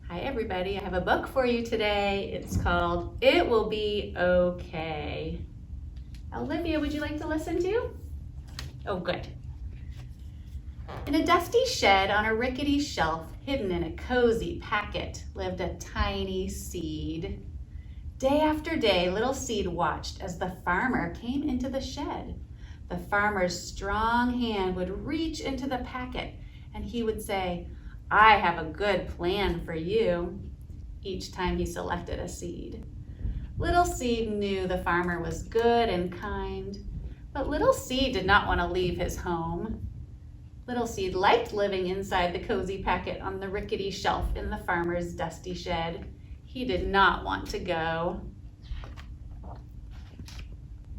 Hi everybody, I have a book for you today. It's called It Will Be Okay. Olivia, would you like to listen to? Oh, good. In a dusty shed on a rickety shelf, hidden in a cozy packet, lived a tiny seed. Day after day, little seed watched as the farmer came into the shed. The farmer's strong hand would reach into the packet and he would say, "I have a good plan for you," each time he selected a seed. Little Seed knew the farmer was good and kind, but Little Seed did not want to leave his home. Little Seed liked living inside the cozy packet on the rickety shelf in the farmer's dusty shed. He did not want to go.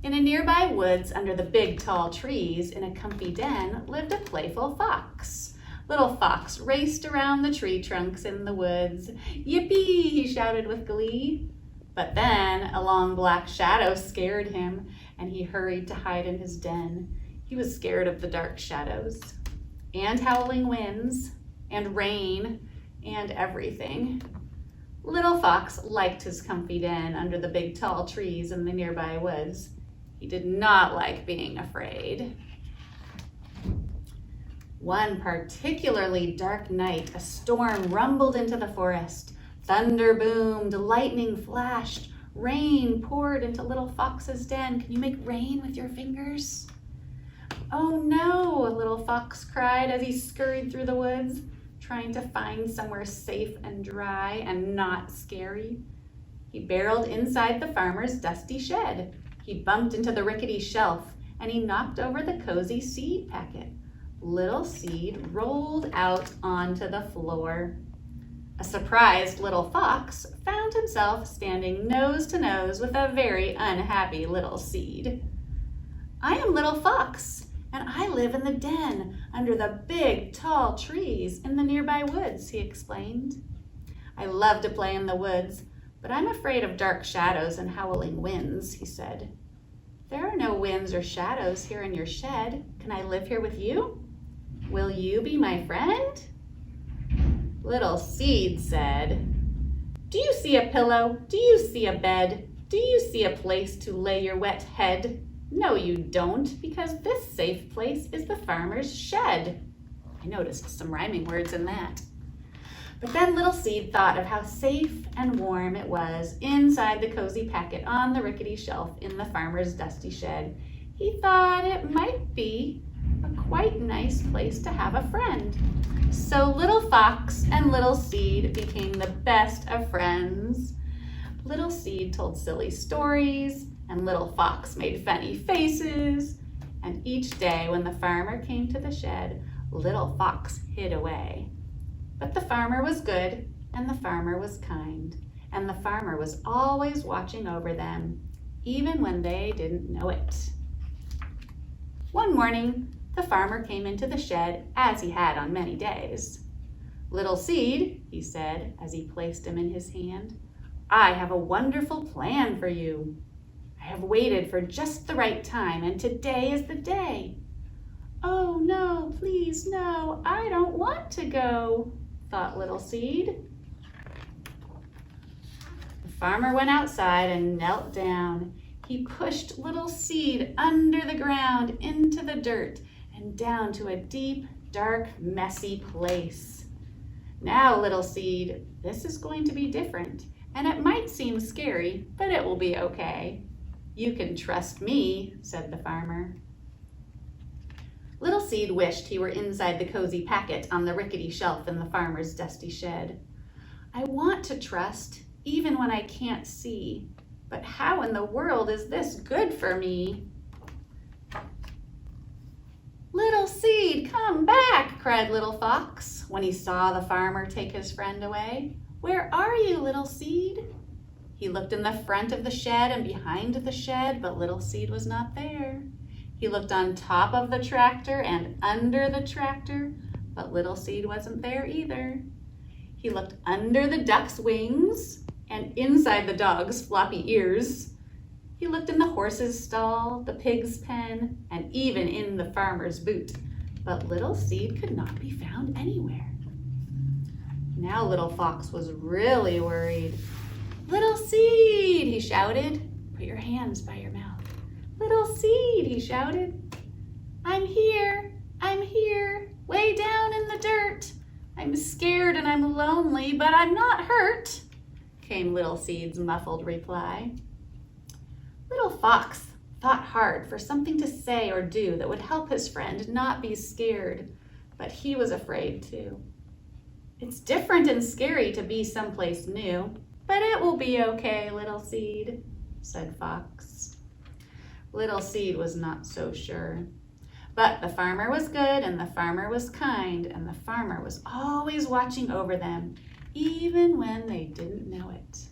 In a nearby woods under the big tall trees in a comfy den lived a playful fox. Little Fox raced around the tree trunks in the woods. "Yippee!" he shouted with glee. But then a long black shadow scared him and he hurried to hide in his den. He was scared of the dark shadows and howling winds and rain and everything. Little Fox liked his comfy den under the big tall trees in the nearby woods. He did not like being afraid. One particularly dark night, a storm rumbled into the forest. Thunder boomed, lightning flashed, rain poured into Little Fox's den. Can you make rain with your fingers? "Oh no," Little Fox cried as he scurried through the woods, trying to find somewhere safe and dry and not scary. He barreled inside the farmer's dusty shed. He bumped into the rickety shelf and he knocked over the cozy seed packet. Little Seed rolled out onto the floor. A surprised Little Fox found himself standing nose to nose with a very unhappy Little Seed. "I am Little Fox, and I live in the den under the big tall trees in the nearby woods," he explained. "I love to play in the woods, but I'm afraid of dark shadows and howling winds," he said. "There are no winds or shadows here in your shed. Can I live here with you? Will you be my friend?" Little Seed said, "Do you see a pillow? Do you see a bed? Do you see a place to lay your wet head? No, you don't, because this safe place is the farmer's shed." I noticed some rhyming words in that. But then Little Seed thought of how safe and warm it was inside the cozy packet on the rickety shelf in the farmer's dusty shed. He thought it might be a quite nice place to have a friend. So Little Fox and Little Seed became the best of friends. Little Seed told silly stories, and Little Fox made funny faces. And each day when the farmer came to the shed, Little Fox hid away. But the farmer was good, and the farmer was kind, and the farmer was always watching over them, even when they didn't know it. One morning, the farmer came into the shed as he had on many days. "Little Seed," he said as he placed him in his hand, "I have a wonderful plan for you. I have waited for just the right time, and today is the day." "Oh no, please no, I don't want to go," thought Little Seed. The farmer went outside and knelt down. He pushed Little Seed under the ground into the dirt and down to a deep, dark, messy place. "Now, Little Seed, this is going to be different, and it might seem scary, but it will be okay. You can trust me," said the farmer. Little Seed wished he were inside the cozy packet on the rickety shelf in the farmer's dusty shed. "I want to trust, even when I can't see, but how in the world is this good for me?" "Little Seed, come back!" cried Little Fox when he saw the farmer take his friend away. "Where are you, Little Seed?" He looked in the front of the shed and behind the shed, but Little Seed was not there. He looked on top of the tractor and under the tractor, but Little Seed wasn't there either. He looked under the duck's wings and inside the dog's floppy ears. He looked in the horse's stall, the pig's pen, and even in the farmer's boot, but Little Seed could not be found anywhere. Now little fox was really worried. "Little seed," he shouted. "Put your hands by your mouth." "Little seed," he shouted. I'm here, way down in the dirt. I'm scared and I'm lonely, but I'm not hurt," came Little Seed's muffled reply. Little Fox thought hard for something to say or do that would help his friend not be scared, but he was afraid too. "It's different and scary to be someplace new, but it will be okay, Little Seed," said Fox. Little Seed was not so sure. But the farmer was good and the farmer was kind and the farmer was always watching over them, even when they didn't know it.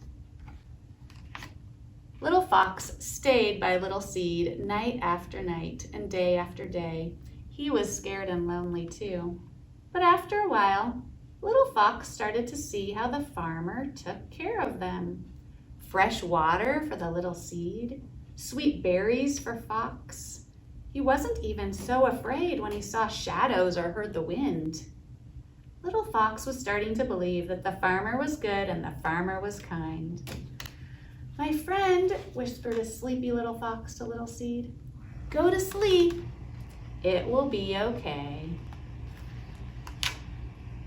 Little Fox stayed by Little Seed night after night and day after day. He was scared and lonely too. But after a while, Little Fox started to see how the farmer took care of them. Fresh water for the Little Seed, sweet berries for Fox. He wasn't even so afraid when he saw shadows or heard the wind. Little Fox was starting to believe that the farmer was good and the farmer was kind. "My friend," whispered a sleepy Little Fox to Little Seed, "go to sleep. It will be okay."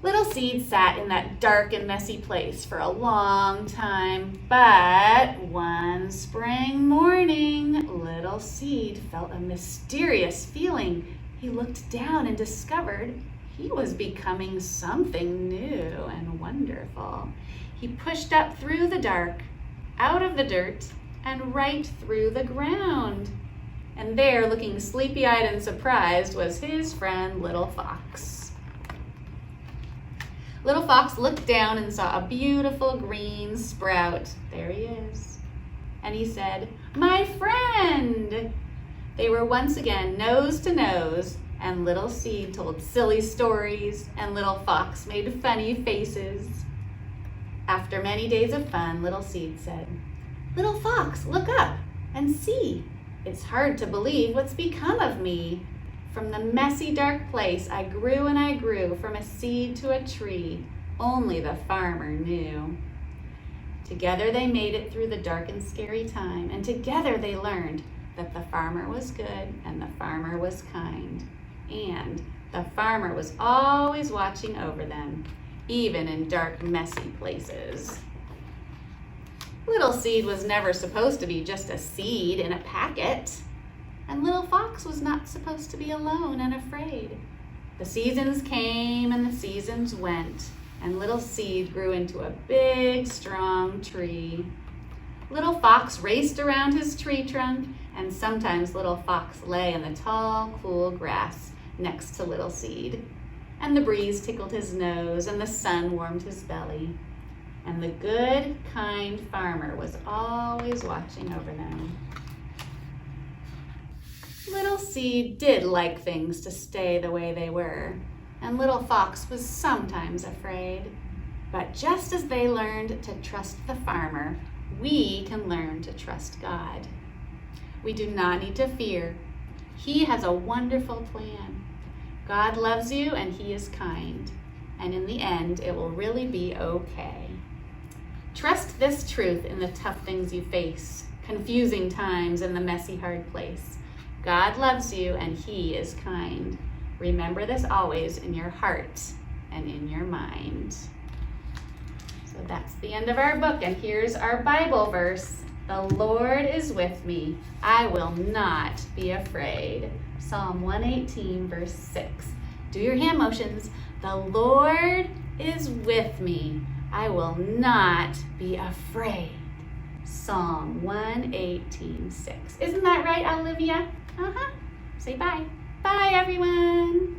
Little Seed sat in that dark and messy place for a long time, but one spring morning, Little Seed felt a mysterious feeling. He looked down and discovered he was becoming something new and wonderful. He pushed up through the dark, out of the dirt, and right through the ground. And there, looking sleepy-eyed and surprised, was his friend Little Fox. Little Fox looked down and saw a beautiful green sprout. There he is. And he said, "My friend!" They were once again nose to nose, and Little Seed told silly stories, and Little Fox made funny faces. After many days of fun, Little Seed said, "Little Fox, look up and see. It's hard to believe what's become of me. From the messy, dark place, I grew and I grew from a seed to a tree. Only the farmer knew." Together they made it through the dark and scary time, and together they learned that the farmer was good and the farmer was kind, and the farmer was always watching over them, even in dark, messy places. Little Seed was never supposed to be just a seed in a packet. And Little Fox was not supposed to be alone and afraid. The seasons came and the seasons went, and Little Seed grew into a big, strong tree. Little Fox raced around his tree trunk, and sometimes Little Fox lay in the tall, cool grass next to Little Seed. And the breeze tickled his nose, and the sun warmed his belly. And the good, kind farmer was always watching over them. Little Seed did like things to stay the way they were, and Little Fox was sometimes afraid. But just as they learned to trust the farmer, we can learn to trust God. We do not need to fear. He has a wonderful plan. God loves you and He is kind, and in the end, it will really be okay. Trust this truth in the tough things you face, confusing times, and the messy, hard place. God loves you and He is kind. Remember this always in your heart and in your mind. So that's the end of our book, and here's our Bible verse. "The Lord is with me. I will not be afraid." Psalm 118, verse 6. Do your hand motions. "The Lord is with me. I will not be afraid." Psalm 118, 6. Isn't that right, Olivia? Say bye. Bye, everyone.